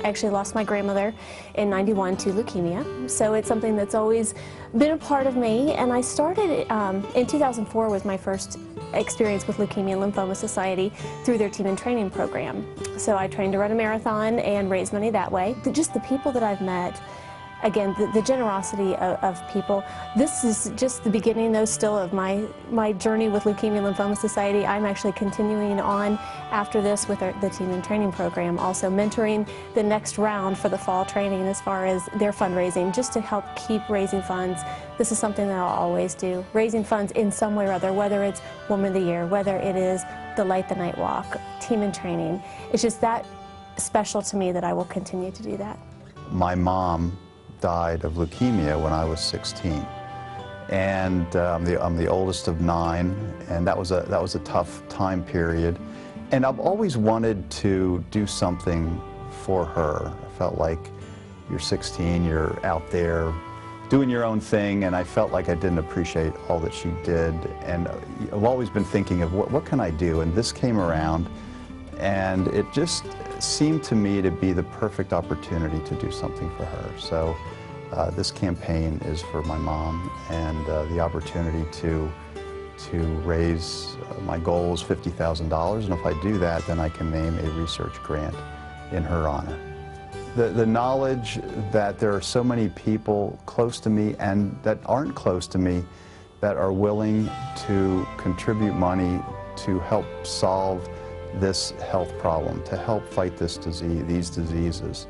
actually lost my grandmother in '91 to leukemia, so it's something that's always been a part of me. And I started in 2004 was my first experience with Leukemia and Lymphoma Society through their team and training program. So I trained to run a marathon and raise money that way. Just the people that I've met, again, the generosity of people. This is just the beginning, though, still of my journey with Leukemia and Lymphoma Society. I'm actually continuing on after this with the team and training program, also mentoring the next round for the fall training as far as their fundraising, just to help keep raising funds. This is something that I'll always do, raising funds in some way or other, whether it's Woman of the Year, whether it is the Light the Night Walk, team and training. It's just that special to me that I will continue to do that. My mom died of leukemia when I was 16, and I'm the oldest of 9, and that was a tough time period. And I've always wanted to do something for her. I felt like you're 16, you're out there doing your own thing, and I felt like I didn't appreciate all that she did. And I've always been thinking of what can I do, and this came around, and it just seemed to me to be the perfect opportunity to do something for her. So this campaign is for my mom, and the opportunity to raise, my goal is $50,000, and if I do that, then I can name a research grant in her honor. The knowledge that there are so many people close to me and that aren't close to me that are willing to contribute money to help solve this health problem, to help fight this disease, these diseases.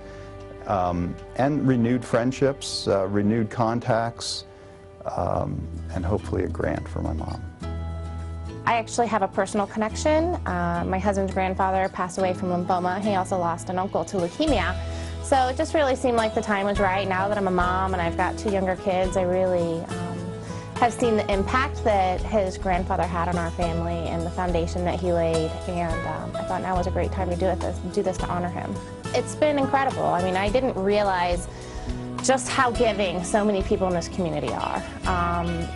And renewed friendships, renewed contacts, and hopefully a grant for my mom. I actually have a personal connection. My husband's grandfather passed away from lymphoma. He also lost an uncle to leukemia. So it just really seemed like the time was right. Now that I'm a mom and I've got 2 younger kids, I really have seen the impact that his grandfather had on our family and the foundation that he laid, and I thought now was a great time to do this to honor him. It's been incredible. I mean, I didn't realize just how giving so many people in this community are.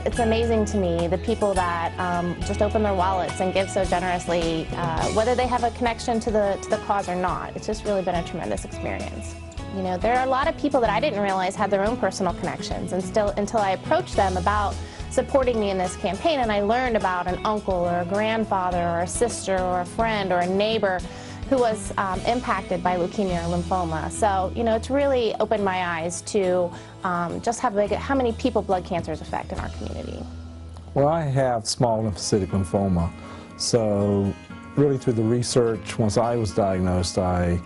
It's amazing to me, the people that just open their wallets and give so generously, whether they have a connection to the cause or not. It's just really been a tremendous experience. You know, there are a lot of people that I didn't realize had their own personal connections, and still until I approached them about supporting me in this campaign, and I learned about an uncle or a grandfather or a sister or a friend or a neighbor who was impacted by leukemia or lymphoma. So, you know, it's really opened my eyes to just how many people blood cancers affect in our community. Well, I have small lymphocytic lymphoma, so really through the research, once I was diagnosed, I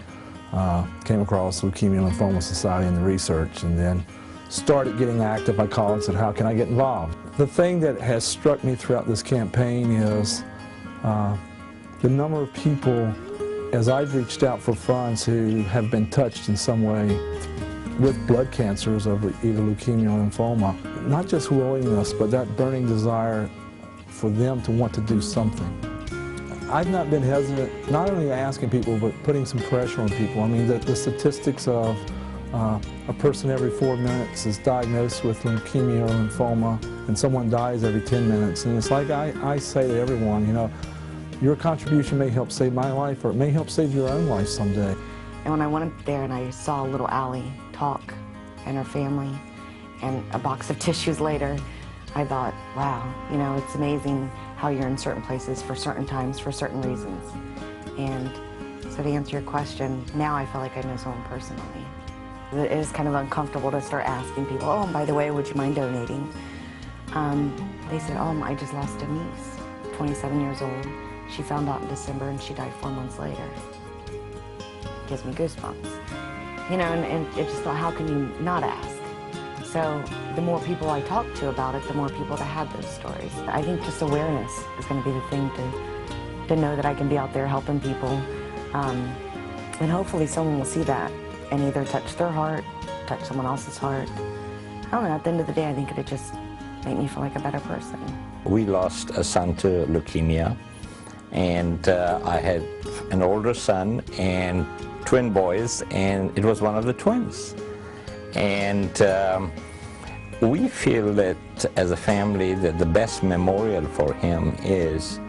came across Leukemia and Lymphoma Society and the research, and then started getting active. I called and said, how can I get involved? The thing that has struck me throughout this campaign is the number of people, as I've reached out for funds, who have been touched in some way with blood cancers of either leukemia or lymphoma. Not just willingness, but that burning desire for them to want to do something. I've not been hesitant, not only asking people, but putting some pressure on people. I mean, the statistics of a person every 4 minutes is diagnosed with leukemia or lymphoma, and someone dies every 10 minutes. And it's like I say to everyone, you know, your contribution may help save my life, or it may help save your own life someday. And when I went up there and I saw little Allie talk and her family, and a box of tissues later, I thought, wow, you know, it's amazing how you're in certain places for certain times for certain reasons. And so to answer your question, now I feel like I know someone personally. It is kind of uncomfortable to start asking people, oh, and by the way, would you mind donating? They said, oh, I just lost a niece, 27 years old. She found out in December and she died 4 months later. Gives me goosebumps. You know, and it just thought, how can you not ask? So the more people I talk to about it, the more people that have those stories. I think just awareness is going to be the thing to know that I can be out there helping people. And hopefully someone will see that and either touch their heart, touch someone else's heart. I don't know, at the end of the day, I think it'd just make me feel like a better person. We lost a son to leukemia, and I had an older son and twin boys, and it was one of the twins. And we feel that as a family that the best memorial for him is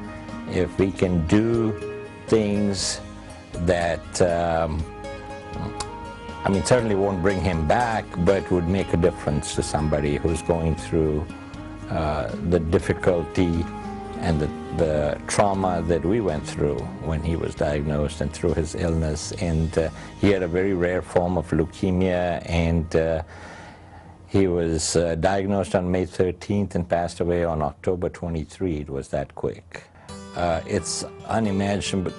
if we can do things that I mean, certainly won't bring him back, but would make a difference to somebody who's going through the difficulty and the trauma that we went through when he was diagnosed and through his illness. And he had a very rare form of leukemia, and he was diagnosed on May 13th and passed away on October 23. It was that quick. It's unimaginable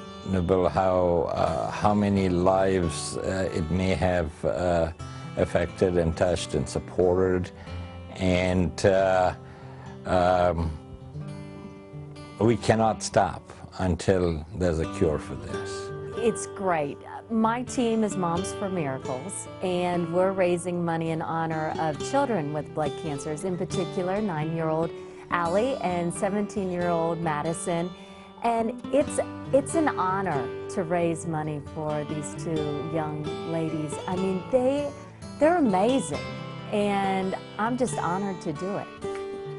how many lives it may have affected and touched and supported. And we cannot stop until there's a cure for this. It's great. My team is Moms for Miracles, and we're raising money in honor of children with blood cancers, in particular 9-year-old Allie and 17-year-old Madison. And it's an honor to raise money for these two young ladies. I mean, they're amazing, and I'm just honored to do it.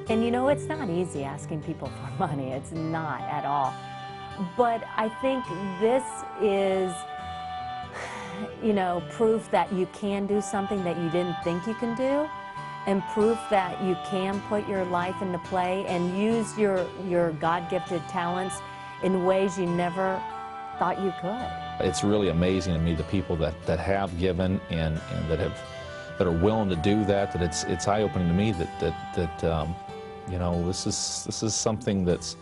And you know, it's not easy asking people for money. It's not at all. But I think this is, you know, proof that you can do something that you didn't think you can do, and proof that you can put your life into play and use your God-gifted talents in ways you never thought you could. It's really amazing to me, the people that have given and that are willing to do that. That it's eye-opening to me that you know, this is something that's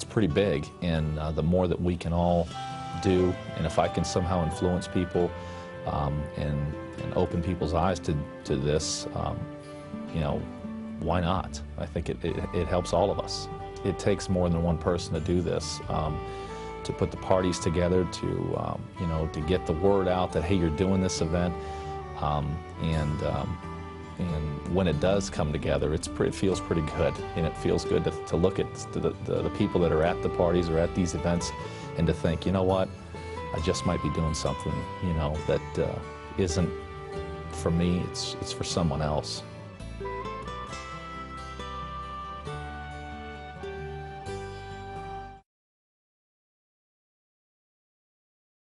pretty big, and the more that we can all do, and if I can somehow influence people and open people's eyes to this, you know, why not? I think it helps all of us. It takes more than one person to do this, to put the parties together, to you know, to get the word out that, hey, you're doing this event, and when it does come together, it feels pretty good, and it feels good to look at the people that are at the parties or at these events, and to think, you know what, I just might be doing something, you know, that isn't for me, it's for someone else.